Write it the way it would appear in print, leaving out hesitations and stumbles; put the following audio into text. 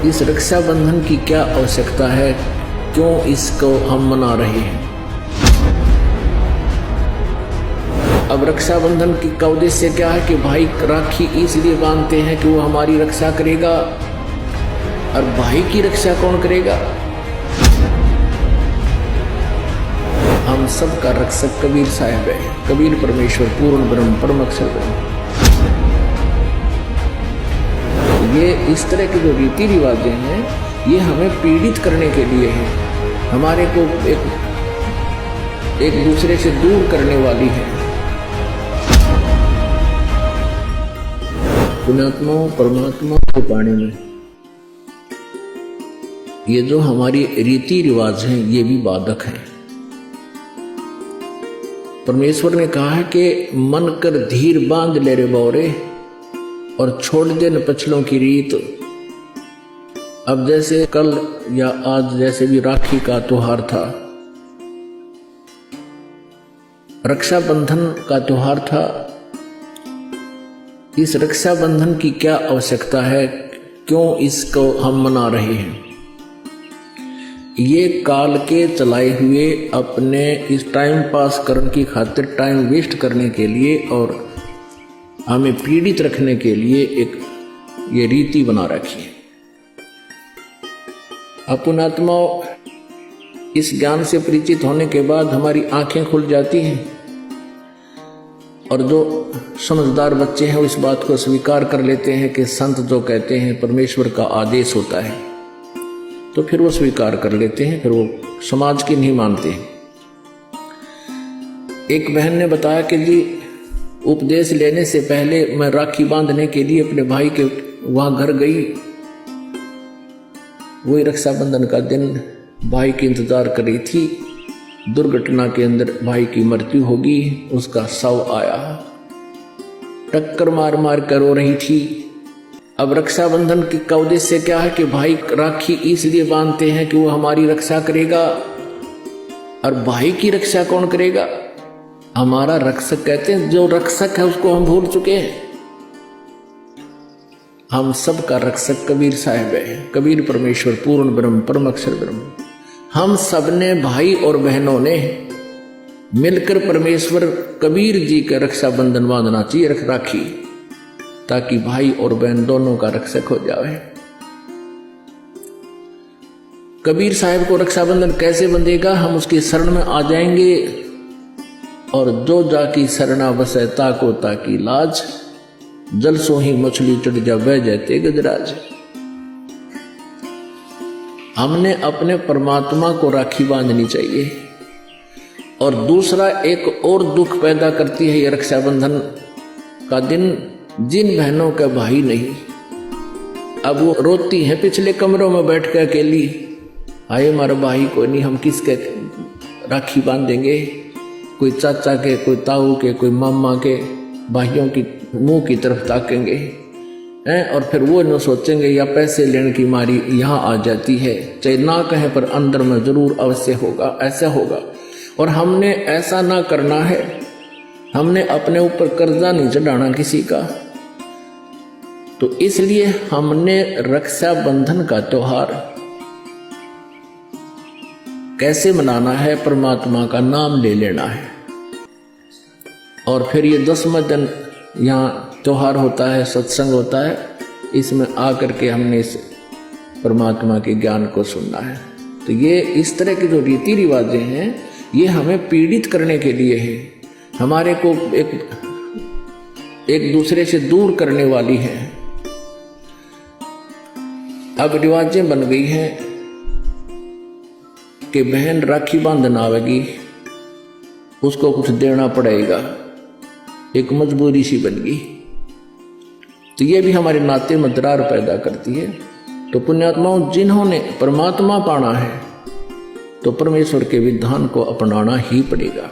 इस रक्षाबंधन की क्या आवश्यकता है, क्यों इसको हम मना रहे हैं। अब रक्षाबंधन का उद्देश्य क्या है कि भाई राखी इसलिए बांधते हैं कि वो हमारी रक्षा करेगा, और भाई की रक्षा कौन करेगा। हम सब का रक्षक कबीर साहब है, कबीर परमेश्वर पूर्ण ब्रह्म परम अक्षर ब्रह्म। ये इस तरह के जो रीति रिवाजें हैं ये हमें पीड़ित करने के लिए है, हमारे को एक दूसरे से दूर करने वाली है। पुण्यात्मा परमात्मा के पानी में ये जो हमारी रीति रिवाज हैं ये भी बाधक हैं। परमेश्वर ने कहा है कि मन कर धीर बांध ले रे बौरे, और छोड़ दे न पछलों की रीत। अब जैसे कल या आज जैसे भी राखी का त्योहार था, रक्षाबंधन का त्योहार था, इस रक्षाबंधन की क्या आवश्यकता है, क्यों इसको हम मना रहे हैं। ये काल के चलाए हुए अपने इस टाइम पास करने की खातिर, टाइम वेस्ट करने के लिए और हमें पीड़ित रखने के लिए एक ये रीति बना रखी है। अपन आत्मा इस ज्ञान से परिचित होने के बाद हमारी आंखें खुल जाती हैं, और जो समझदार बच्चे हैं वो इस बात को स्वीकार कर लेते हैं कि संत जो कहते हैं परमेश्वर का आदेश होता है, तो फिर वो स्वीकार कर लेते हैं, फिर वो समाज की नहीं मानते हैं। एक बहन ने बताया कि जी उपदेश लेने से पहले मैं राखी बांधने के लिए अपने भाई के वहां घर गई। वही रक्षाबंधन का दिन भाई की इंतजार कर रही थी। दुर्घटना के अंदर भाई की मृत्यु होगी, उसका शव आया, टक्कर मार मार कर रो रही थी। अब रक्षाबंधन का उद्देश्य क्या है कि भाई राखी इसलिए बांधते हैं कि वो हमारी रक्षा करेगा, और भाई की रक्षा कौन करेगा। हमारा रक्षक कहते हैं, जो रक्षक है उसको हम भूल चुके हैं। हम सब का रक्षक कबीर साहब है, कबीर परमेश्वर पूर्ण ब्रह्म परम अक्षर ब्रह्म। हम सब ने भाई और बहनों ने मिलकर परमेश्वर कबीर जी का रक्षाबंधन बांधना चाहिए, राखी, ताकि भाई और बहन दोनों का रक्षक हो जाए। कबीर साहब को रक्षाबंधन कैसे बंधेगा, हम उसकी शरण में आ जाएंगे, और जो जाकी शरणा बसे ताको ताकी लाज, जल सो ही मछली चढ़ जा बह जाते गजराज। हमने अपने परमात्मा को राखी बांधनी चाहिए। और दूसरा एक और दुख पैदा करती है ये रक्षाबंधन का दिन, जिन बहनों का भाई नहीं, अब वो रोती हैं पिछले कमरों में बैठ कर अकेली, आए हमारा भाई को नहीं, हम किसके राखी बांधेंगे। कोई चाचा के, कोई ताऊ के, कोई मामा के भाइयों की मुंह की तरफ ताकेंगे हैं, और फिर वो न सोचेंगे या पैसे लेने की मारी यहाँ आ जाती है, चाहे ना कहें पर अंदर में जरूर अवश्य होगा, ऐसा होगा। और हमने ऐसा ना करना है, हमने अपने ऊपर कर्जा नहीं चढ़ाना किसी का। तो इसलिए हमने रक्षाबंधन का त्योहार कैसे मनाना है, परमात्मा का नाम ले लेना है। और फिर ये 10वां दिन यहाँ त्योहार होता है, सत्संग होता है, इसमें आकर के हमने इस परमात्मा के ज्ञान को सुनना है। तो ये इस तरह के जो रीति रिवाजें हैं ये हमें पीड़ित करने के लिए है, हमारे को एक दूसरे से दूर करने वाली है। अब रिवाजें बन गई हैं कि बहन राखी बांधना आवेगी, उसको कुछ देना पड़ेगा, एक मजबूरी सी बन गई। तो ये भी हमारे नाते में दरार पैदा करती है। तो पुण्यात्माओं, जिन्होंने परमात्मा पाना है तो परमेश्वर के विधान को अपनाना ही पड़ेगा।